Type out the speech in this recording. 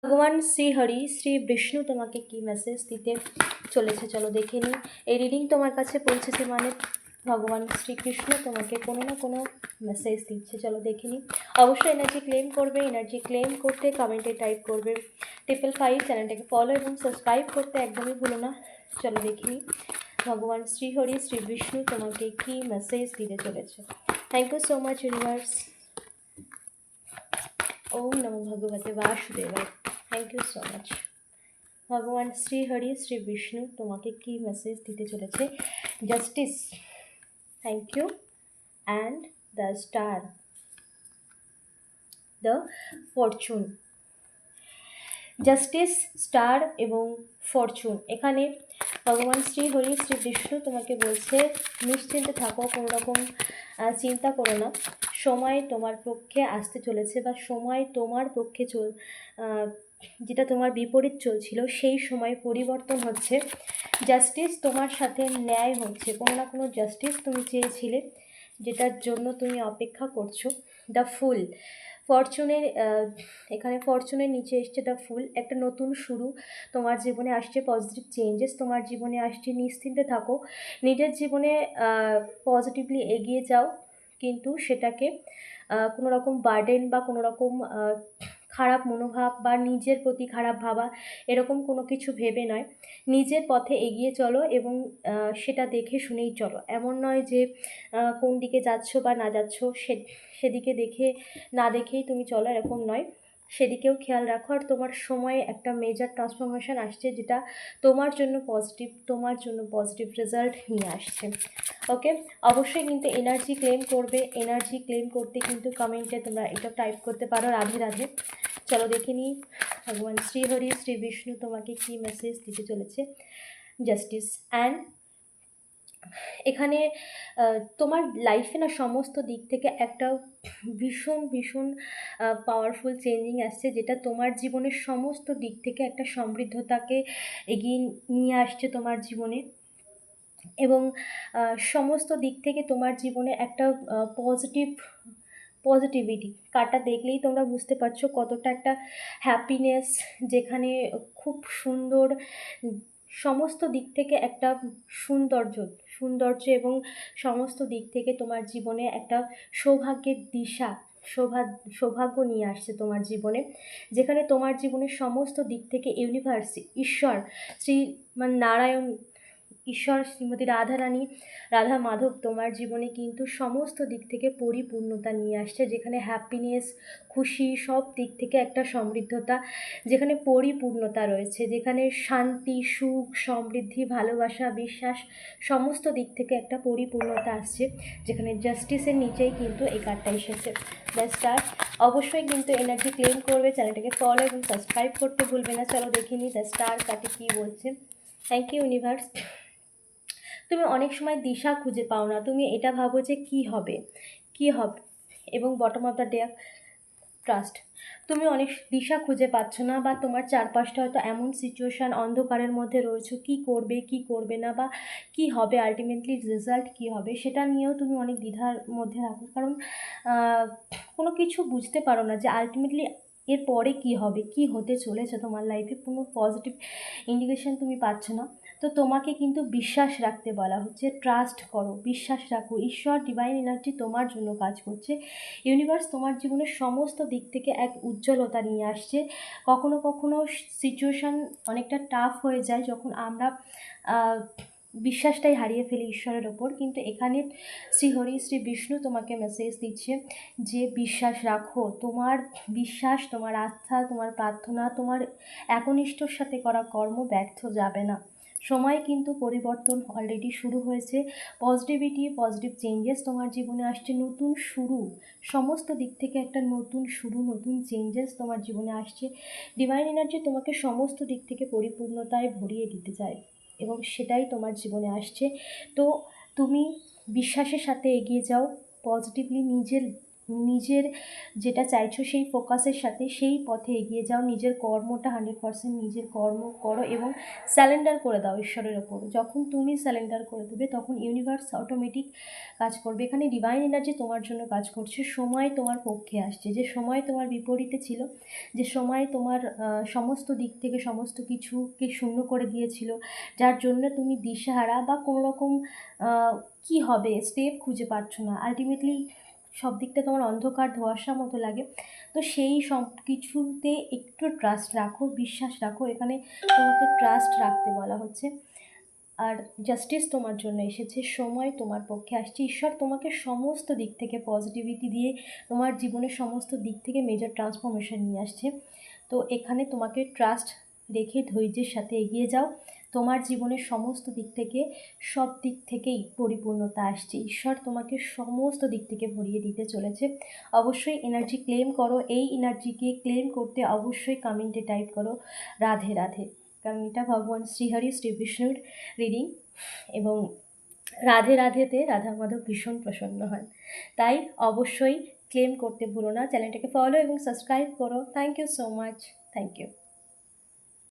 ভগবান শ্রী হরি শ্রী বিষ্ণু তোমাকে কি মেসেজ দিতে চলেছে চলো দেখে নিই। এই রিডিং তোমার কাছে পৌঁছেছে মানে ভগবান শ্রীকৃষ্ণ তোমাকে কোনো না কোনো মেসেজ দিচ্ছে। চলো দেখে নিই। অবশ্যই এনার্জি ক্লেম করবে। এনার্জি ক্লেম করতে কমেন্টে টাইপ করবে 555। চ্যানেলটাকে ফলো এবং সাবস্ক্রাইব করতে একদমই ভুলো না। চলো দেখে নিই ভগবান শ্রী হরি শ্রী বিষ্ণু তোমাকে কি মেসেজ দিতে চলেছে। Thank you so much universe. ওম নমো ভগবতে বাসুদেবায়। Thank you so much. ভগবান শ্রী হরি শ্রী বিষ্ণু তোমাকে কি মেসেজ দিতে চলেছে। Justice, thank you, and the star, the fortune. Justice, star এবং ফরচুন। এখানে ভগবান শ্রী হরি শ্রী বিষ্ণু তোমাকে বলছে নিশ্চিন্তে থাকো, কোনো রকম চিন্তা করো না। সময় তোমার পক্ষে আসতে চলেছে বা সময় তোমার পক্ষে যেটা তোমার বিপরীত চলছিল সেই সময় পরিবর্তন হচ্ছে। জাস্টিস তোমার সাথে ন্যায় হচ্ছে। কোনো না কোনো জাস্টিস তুমি চেয়েছিলে, যেটার জন্য তুমি অপেক্ষা করছো। দ্য ফুল, ফরচুনের এখানে ফরচুনের নিচে এসছে দ্য ফুল। একটা নতুন শুরু তোমার জীবনে আসছে, পজিটিভ চেঞ্জেস তোমার জীবনে আসছে। নিশ্চিন্তে থাকো, নিজের জীবনে পজিটিভলি এগিয়ে যাও, কিন্তু সেটাকে কোনো রকম বার্ডেন বা কোনো রকম খারাপ মনোভাব বা নিজের প্রতি খারাপ ভাবা এরকম কোনো কিছু ভেবে নয়। নিজের পথে এগিয়ে চলো এবং সেটা দেখে শুনেই চলো। এমন নয় যে কোন দিকে যাচ্ছ বা না যাচ্ছ সেদিকে না দেখেই তুমি চলো, এরকম নয়। সেদিকেও খেয়াল রাখো। আর তোমার সময়ে একটা মেজর ট্রান্সফরমেশন আসছে, যেটা তোমার জন্য পজিটিভ রেজাল্ট নিয়ে আসছে। ওকে, অবশ্যই কিন্তু এনার্জি ক্লেম করবে। এনার্জি ক্লেম করতে কিন্তু কমেন্টে তোমরা এটা টাইপ করতে পারো রাধে রাধে। চলো দেখে নিই ভগবান শ্রী হরি শ্রী বিষ্ণু তোমাকে কি মেসেজ দিতে চলেছে। জাস্টিস অ্যান্ড এখানে তোমার লাইফে না সমস্ত দিক থেকে একটা ভীষণ ভীষণ পাওয়ারফুল চেঞ্জিং আসছে, যেটা তোমার জীবনের সমস্ত দিক থেকে একটা সমৃদ্ধতাকে এগিয়ে নিয়ে আসছে তোমার জীবনে। এবং সমস্ত দিক থেকে তোমার জীবনে একটা পজিটিভিটি কার্ডটা দেখলেই তোমরা বুঝতে পারছো কতটা একটা হ্যাপিনেস, যেখানে খুব সুন্দর সমস্ত দিক থেকে একটা সৌন্দর্য এবং সমস্ত দিক থেকে তোমার জীবনে একটা সৌভাগ্যের দিশা, সৌভাগ্য নিয়ে আসছে তোমার জীবনে। যেখানে তোমার জীবনের সমস্ত দিক থেকে ইউনিভার্স, ঈশ্বর, নারায়ণ, ঈশ্বর, শ্রীমতী রাধা মাধব তোমার জীবনে কিন্তু সমস্ত দিক থেকে পরিপূর্ণতা নিয়ে আসছে। যেখানে হ্যাপিনেস, খুশি, সব দিক থেকে একটা সমৃদ্ধতা, যেখানে পরিপূর্ণতা রয়েছে, যেখানে শান্তি, সুখ, সমৃদ্ধি, ভালোবাসা, বিশ্বাস, সমস্ত দিক থেকে একটা পরিপূর্ণতা আসছে। যেখানে জাস্টিসের নিচেই কিন্তু এই কার্ডটা এসেছে, দ্য স্টার। অবশ্যই কিন্তু এনার্জি ক্লেম করবে। চ্যানেলটাকে ফলো এবং সাবস্ক্রাইব করতে ভুলবে না। চলো দেখে নিই দ্য স্টার কার্ডে কী বলছে। Thank you universe. তুমি অনেক সময় দিশা খুঁজে পাও না। তুমি এটা ভাবো যে কি হবে এবং bottom of the deck, trust. তুমি অনেক দিশা খুঁজে পাচ্ছ না, বা তোমার চারপাশটা হয়তো এমন সিচুয়েশান, অন্ধকারের মধ্যে রয়েছো, কি করবে না, বা কি হবে, আলটিমেটলি রেজাল্ট কি হবে সেটা নিয়েও তুমি অনেক দ্বিধার মধ্যে রাখো। কারণ কোনো কিছু বুঝতে পারো না যে আলটিমেটলি এরপরে কি হবে, কি হতে চলেছে তোমার লাইফে। কোনো পজিটিভ ইন্ডিকেশন তুমি পাচ্ছ না। তো তোমাকে কিন্তু বিশ্বাস রাখতে বলা হচ্ছে। ট্রাস্ট করো, বিশ্বাস রাখো। ঈশ্বর, ডিভাইন এনার্জি তোমার জন্য কাজ করছে। ইউনিভার্স তোমার জীবনের সমস্ত দিক থেকে এক উজ্জ্বলতা নিয়ে আসছে। কখনো কখনো সিচুয়েশান অনেকটা টাফ হয়ে যায় যখন আমরা বিশ্বাসটাই হারিয়ে ফেলি ঈশ্বরের ওপর। কিন্তু এখানে শ্রী হরি শ্রী বিষ্ণু তোমাকে মেসেজ দিচ্ছে যে বিশ্বাস রাখো। তোমার বিশ্বাস, তোমার আস্থা, তোমার প্রার্থনা, তোমার একনিষ্ঠর সাথে করা কর্ম ব্যর্থ যাবে না। সময় কিন্তু পরিবর্তন অলরেডি শুরু হয়েছে। পজিটিভ চেঞ্জেস তোমার জীবনে আসছে। নতুন শুরু, সমস্ত দিক থেকে একটা নতুন শুরু, নতুন চেঞ্জেস তোমার জীবনে আসছে। ডিভাইন এনার্জি তোমাকে সমস্ত দিক থেকে পরিপূর্ণতায় ভরিয়ে দিতে চায় এবং সেটাই তোমার জীবনে আসছে। তো তুমি বিশ্বাসের সাথে এগিয়ে যাও, পজিটিভলি নিজের নিজের যেটা চাইছো সেই ফোকাসের সাথে সেই পথে এগিয়ে যাও। নিজের কর্মটা 100% নিজের কর্ম করো এবং স্যালেন্ডার করে দাও ঈশ্বরের ওপর। যখন তুমি স্যালেন্ডার করে দেবে তখন ইউনিভার্স অটোমেটিক কাজ করবে। এখানে ডিভাইন এনার্জি তোমার জন্য কাজ করছে। সময় তোমার পক্ষে আসছে। যে সময় তোমার বিপরীতে ছিল, যে সময় তোমার সমস্ত দিক থেকে সমস্ত কিছুকে শূন্য করে দিয়েছিল, যার জন্য তুমি দিশেহারা বা কোনো রকম কী হবে স্টেপ খুঁজে পাচ্ছ না, আলটিমেটলি সব দিকটা তোমার অন্ধকার ধোঁয়াশা মতো লাগে। তো সেই সব কিছুতে একটু ট্রাস্ট রাখো, বিশ্বাস রাখো। এখানে তোমাকে ট্রাস্ট রাখতে বলা হচ্ছে। আর জাস্টিস তোমার জন্য এসেছে, সময় তোমার পক্ষে আসছে। ঈশ্বর তোমাকে সমস্ত দিক থেকে পজিটিভিটি দিয়ে তোমার জীবনের সমস্ত দিক থেকে মেজর ট্রান্সফরমেশন নিয়ে আসছে। তো এখানে তোমাকে ট্রাস্ট রেখে ধৈর্যের সাথে এগিয়ে যাও। তোমার জীবনের সমস্ত দিক থেকে সব দিক থেকেই পরিপূর্ণতা আসছে। ঈশ্বর তোমাকে সমস্ত দিক থেকে ভরিয়ে দিতে চলেছে। অবশ্যই এনার্জি ক্লেম করো। এই এনার্জিকে ক্লেম করতে অবশ্যই কমেন্টে টাইপ করো রাধে রাধে, কারণ এটা ভগবান শ্রীহরি শ্রী বিষ্ণুর রিডিং এবং রাধে রাধেতে রাধা মাধব ভীষণ প্রসন্ন হন। তাই অবশ্যই ক্লেম করতে ভুলো না। চ্যানেলটাকে ফলো এবং সাবস্ক্রাইব করো। Thank you so much. Thank you.